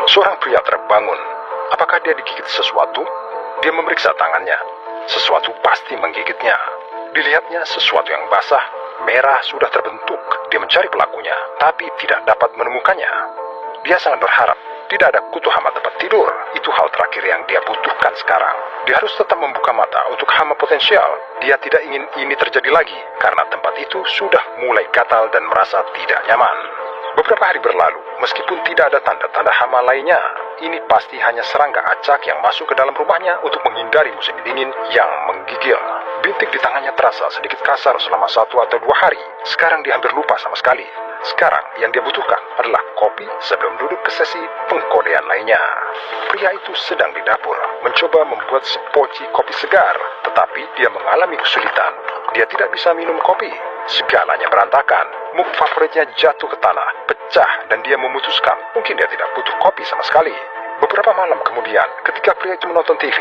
Seorang pria terbangun. Apakah dia digigit sesuatu? Dia memeriksa tangannya. Sesuatu pasti menggigitnya. Dilihatnya sesuatu yang basah, merah sudah terbentuk. Dia mencari pelakunya, tapi tidak dapat menemukannya. Dia sangat berharap tidak ada kutu hama tempat tidur. Itu hal terakhir yang dia butuhkan sekarang. Dia harus tetap membuka mata untuk hama potensial. Dia tidak ingin ini terjadi lagi, karena tempat itu sudah mulai gatal dan merasa tidak nyaman. Beberapa hari berlalu, meskipun tidak ada tanda-tanda hama lainnya, ini pasti hanya serangga acak yang masuk ke dalam rumahnya untuk menghindari musim dingin yang menggigil. Bintik di tangannya terasa sedikit kasar selama 1 atau 2 hari. Sekarang dia hampir lupa sama sekali. Sekarang yang dia butuhkan adalah kopi sebelum duduk ke sesi pengkodean lainnya. Pria itu sedang di dapur, mencoba membuat sepoci kopi segar, tetapi dia mengalami kesulitan. Dia tidak bisa minum kopi. Segalanya berantakan. Mug favoritnya jatuh ke tanah, pecah, dan dia memutuskan mungkin dia tidak butuh kopi sama sekali. Beberapa malam kemudian, ketika pria itu menonton TV,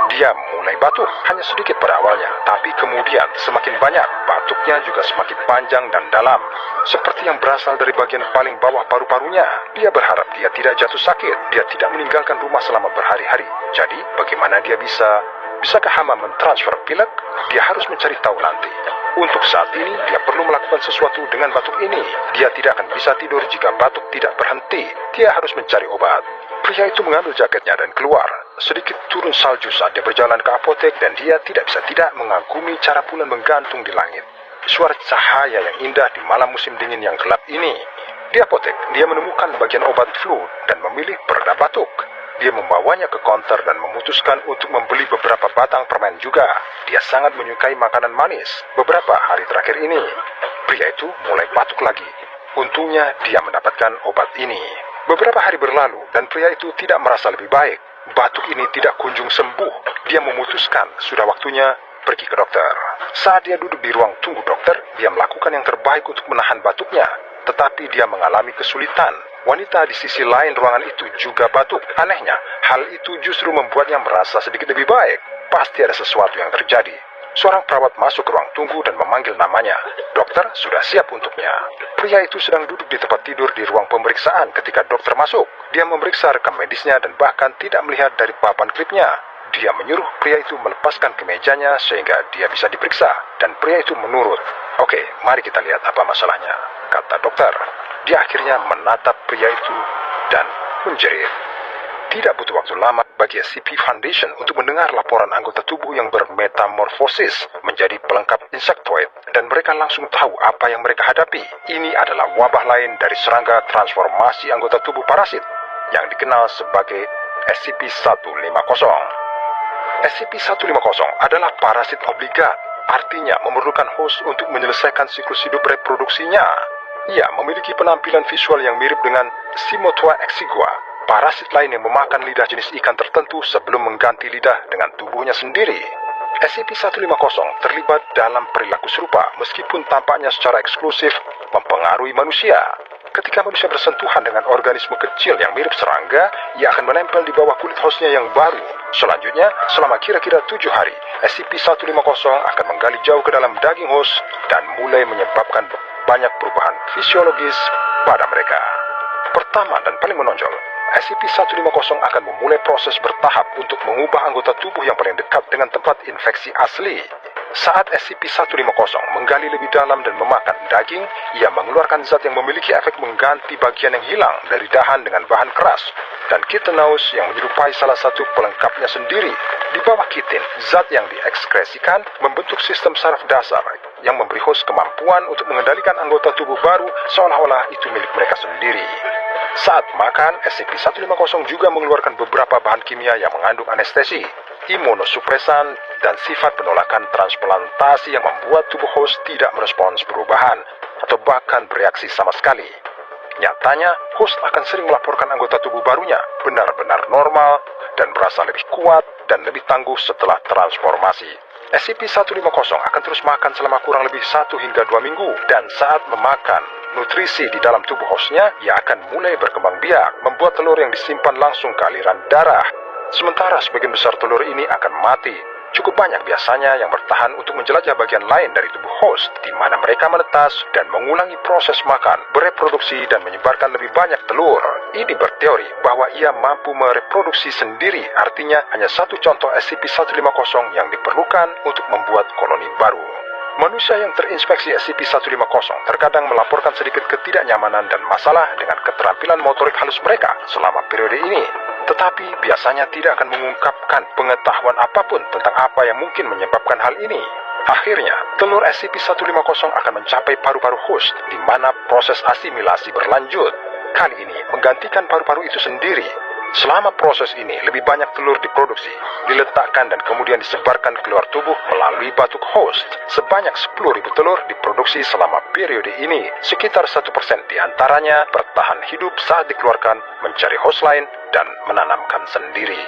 dia mulai batuk, hanya sedikit pada awalnya, tapi kemudian semakin banyak, batuknya juga semakin panjang dan dalam, seperti yang berasal dari bagian paling bawah paru-parunya. Dia berharap dia tidak jatuh sakit, dia tidak meninggalkan rumah selama berhari-hari. Jadi, bagaimana dia bisakah hama mentransfer pilek? Dia harus mencari tahu nanti. Untuk saat ini, dia perlu melakukan sesuatu dengan batuk ini. Dia tidak akan bisa tidur jika batuk tidak berhenti. Dia harus mencari obat. Pria itu mengambil jaketnya dan keluar. Sedikit turun salju saat dia berjalan ke apotek dan dia tidak bisa tidak mengagumi cara bulan menggantung di langit. Suara cahaya yang indah di malam musim dingin yang gelap ini. Di apotek, dia menemukan bagian obat flu dan memilih pereda batuk. Dia membawanya ke konter dan memutuskan untuk membeli beberapa batang permen juga. Dia sangat menyukai makanan manis. Beberapa hari terakhir ini, pria itu mulai batuk lagi. Untungnya dia mendapatkan obat ini. Beberapa hari berlalu dan pria itu tidak merasa lebih baik. Batuk ini tidak kunjung sembuh. Dia memutuskan sudah waktunya pergi ke dokter. Saat dia duduk di ruang tunggu dokter, dia melakukan yang terbaik untuk menahan batuknya. Tetapi dia mengalami kesulitan. Wanita di sisi lain ruangan itu juga batuk. Anehnya, hal itu justru membuatnya merasa sedikit lebih baik. Pasti ada sesuatu yang terjadi. Seorang perawat masuk ke ruang tunggu dan memanggil namanya. Dokter sudah siap untuknya. Pria itu sedang duduk di tempat tidur di ruang pemeriksaan ketika dokter masuk. Dia memeriksa rekam medisnya dan bahkan tidak melihat dari papan klipnya. Dia menyuruh pria itu melepaskan kemejanya sehingga dia bisa diperiksa. Dan pria itu menurut. Oke, mari kita lihat apa masalahnya, kata dokter. Dia akhirnya menatap pria itu dan menjerit. Tidak butuh waktu lama bagi SCP Foundation untuk mendengar laporan anggota tubuh yang bermetamorfosis menjadi pelengkap insektoid, dan mereka langsung tahu apa yang mereka hadapi. Ini adalah wabah lain dari serangga transformasi anggota tubuh parasit yang dikenal sebagai SCP-150. SCP-150 adalah parasit obligat, artinya memerlukan host untuk menyelesaikan siklus hidup reproduksinya. Ia memiliki penampilan visual yang mirip dengan Simotua exigua, parasit lain yang memakan lidah jenis ikan tertentu sebelum mengganti lidah dengan tubuhnya sendiri. SCP-150 terlibat dalam perilaku serupa meskipun tampaknya secara eksklusif mempengaruhi manusia. Ketika manusia bersentuhan dengan organisme kecil yang mirip serangga, ia akan menempel di bawah kulit hostnya yang baru. Selanjutnya, selama kira-kira 7 hari, SCP-150 akan menggali jauh ke dalam daging host dan mulai menyebabkan banyak perubahan fisiologis pada mereka. Pertama dan paling menonjol, SCP-150 akan memulai proses bertahap untuk mengubah anggota tubuh yang paling dekat dengan tempat infeksi asli. Saat SCP-150 menggali lebih dalam dan memakan daging, ia mengeluarkan zat yang memiliki efek mengganti bagian yang hilang dari dahan dengan bahan keras, dan chitinous yang menyerupai salah satu pelengkapnya sendiri. Di bawah kitin, zat yang diekskresikan membentuk sistem saraf dasar yang memberi host kemampuan untuk mengendalikan anggota tubuh baru seolah-olah itu milik mereka sendiri. Saat makan, SCP-150 juga mengeluarkan beberapa bahan kimia yang mengandung anestesi, imunosupresan, dan sifat penolakan transplantasi yang membuat tubuh host tidak merespons perubahan atau bahkan bereaksi sama sekali. Nyatanya, host akan sering melaporkan anggota tubuh barunya benar-benar normal dan berasa lebih kuat dan lebih tangguh setelah transformasi. SCP-150 akan terus makan selama kurang lebih 1 hingga 2 minggu, dan saat memakan nutrisi di dalam tubuh hostnya, ia akan mulai berkembang biak, membuat telur yang disimpan langsung ke aliran darah. Sementara sebagian besar telur ini akan mati. Cukup cukup banyak biasanya yang bertahan untuk menjelajah bagian lain dari tubuh host, di mana mereka menetas dan mengulangi proses makan, bereproduksi, dan menyebarkan lebih banyak telur. Ini berteori bahwa ia mampu mereproduksi sendiri, artinya hanya satu contoh SCP-150 yang diperlukan untuk membuat koloni baru. Manusia yang terinfeksi SCP-150 terkadang melaporkan sedikit ketidaknyamanan dan masalah dengan keterampilan motorik halus mereka selama periode ini, tetapi biasanya tidak akan mengungkapkan pengetahuan apapun tentang apa yang mungkin menyebabkan hal ini. Akhirnya, telur SCP-150 akan mencapai paru-paru host, di mana proses asimilasi berlanjut. Kali ini menggantikan paru-paru itu sendiri. Selama proses ini, lebih banyak telur diproduksi, diletakkan dan kemudian disebarkan keluar tubuh melalui batuk host. Sebanyak 10.000 telur diproduksi selama periode ini. Sekitar 1% diantaranya bertahan hidup saat dikeluarkan, mencari host lain, dan menanamkan sendiri.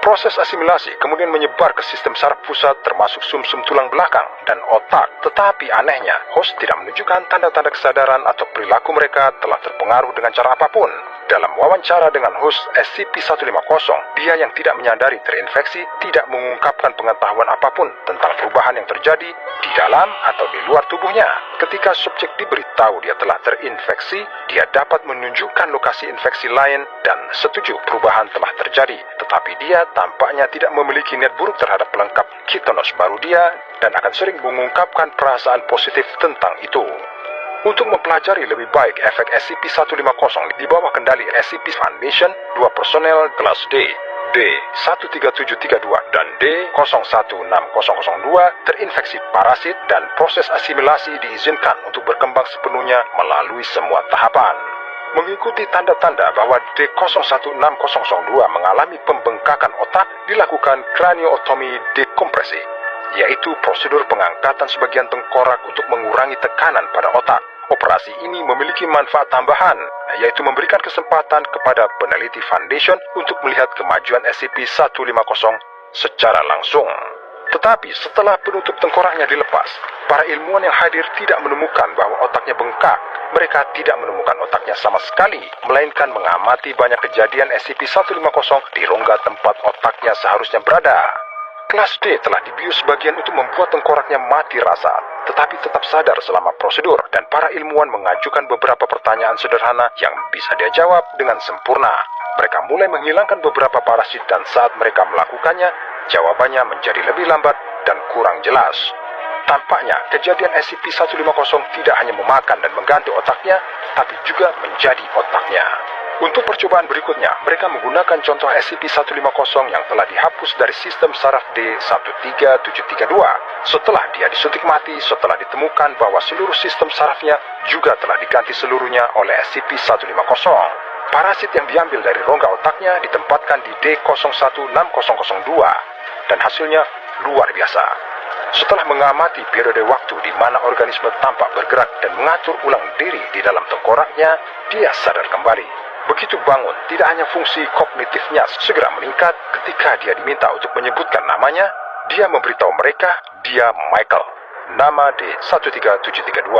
Proses asimilasi kemudian menyebar ke sistem saraf pusat termasuk sumsum tulang belakang dan otak. Tetapi anehnya, host tidak menunjukkan tanda-tanda kesadaran atau perilaku mereka telah terpengaruh dengan cara apapun. Dalam wawancara dengan host SCP-150, dia yang tidak menyadari terinfeksi tidak mengungkapkan pengetahuan apapun tentang perubahan yang terjadi di dalam atau di luar tubuhnya. Ketika subjek diberitahu dia telah terinfeksi, dia dapat menunjukkan lokasi infeksi lain dan setuju perubahan telah terjadi. Tetapi dia tampaknya tidak memiliki niat buruk terhadap pelengkap kitonos baru dia dan akan sering mengungkapkan perasaan positif tentang itu. Untuk mempelajari lebih baik efek SCP-150 di bawah kendali SCP Foundation, 2 personel kelas D, D13732 dan D016002 terinfeksi parasit dan proses asimilasi diizinkan untuk berkembang sepenuhnya melalui semua tahapan. Mengikuti tanda-tanda bahwa D016002 mengalami pembengkakan otak, dilakukan craniotomy dekompresi, yaitu prosedur pengangkatan sebagian tengkorak untuk mengurangi tekanan pada otak. Operasi ini memiliki manfaat tambahan, yaitu memberikan kesempatan kepada peneliti Foundation untuk melihat kemajuan SCP-150 secara langsung. Tetapi setelah penutup tengkoraknya dilepas, para ilmuwan yang hadir tidak menemukan bahwa otaknya bengkak. Mereka tidak menemukan otaknya sama sekali, melainkan mengamati banyak kejadian SCP-150 di rongga tempat otaknya seharusnya berada. Kelas D telah dibius sebagian untuk membuat tengkoraknya mati rasa, tetapi tetap sadar selama prosedur, dan para ilmuwan mengajukan beberapa pertanyaan sederhana yang bisa dia jawab dengan sempurna. Mereka mulai menghilangkan beberapa parasit dan saat mereka melakukannya, jawabannya menjadi lebih lambat dan kurang jelas. Tampaknya kejadian SCP-150 tidak hanya memakan dan mengganti otaknya, tapi juga menjadi otaknya. Untuk percobaan berikutnya, mereka menggunakan contoh SCP-150 yang telah dihapus dari sistem saraf D13732. Setelah dia disuntik mati, setelah ditemukan bahwa seluruh sistem sarafnya juga telah diganti seluruhnya oleh SCP-150. Parasit yang diambil dari rongga otaknya ditempatkan di D016002, dan hasilnya luar biasa. Setelah mengamati periode waktu di mana organisme tampak bergerak dan mengatur ulang diri di dalam tengkoraknya, dia sadar kembali. Begitu bangun, tidak hanya fungsi kognitifnya segera meningkat. Ketika dia diminta untuk menyebutkan namanya, dia memberitahu mereka dia Michael, nama D13732.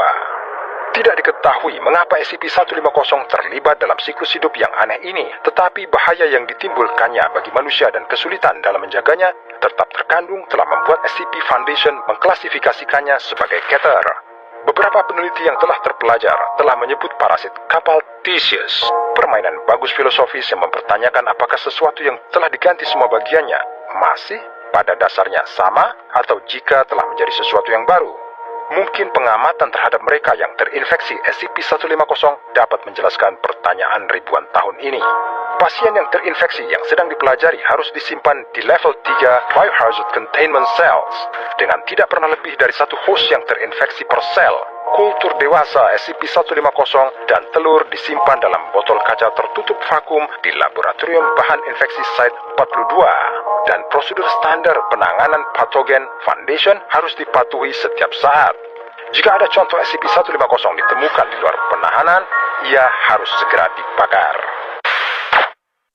Tidak diketahui mengapa SCP-150 terlibat dalam siklus hidup yang aneh ini, tetapi bahaya yang ditimbulkannya bagi manusia dan kesulitan dalam menjaganya tetap terkandung telah membuat SCP Foundation mengklasifikasikannya sebagai Keter. Beberapa peneliti yang telah terpelajar telah menyebut parasit kapal Theseus, permainan bagus filosofis yang mempertanyakan apakah sesuatu yang telah diganti semua bagiannya masih pada dasarnya sama atau jika telah menjadi sesuatu yang baru. Mungkin pengamatan terhadap mereka yang terinfeksi SCP-150 dapat menjelaskan pertanyaan ribuan tahun ini. Pasien yang terinfeksi yang sedang dipelajari harus disimpan di level 3 Biohazard Containment Cells dengan tidak pernah lebih dari satu host yang terinfeksi per sel. Kultur dewasa SCP-150 dan telur disimpan dalam botol kaca tertutup vakum di laboratorium bahan infeksi Site 42. Dan prosedur standar penanganan patogen Foundation harus dipatuhi setiap saat. Jika ada contoh SCP-150 ditemukan di luar penahanan, ia harus segera dibakar.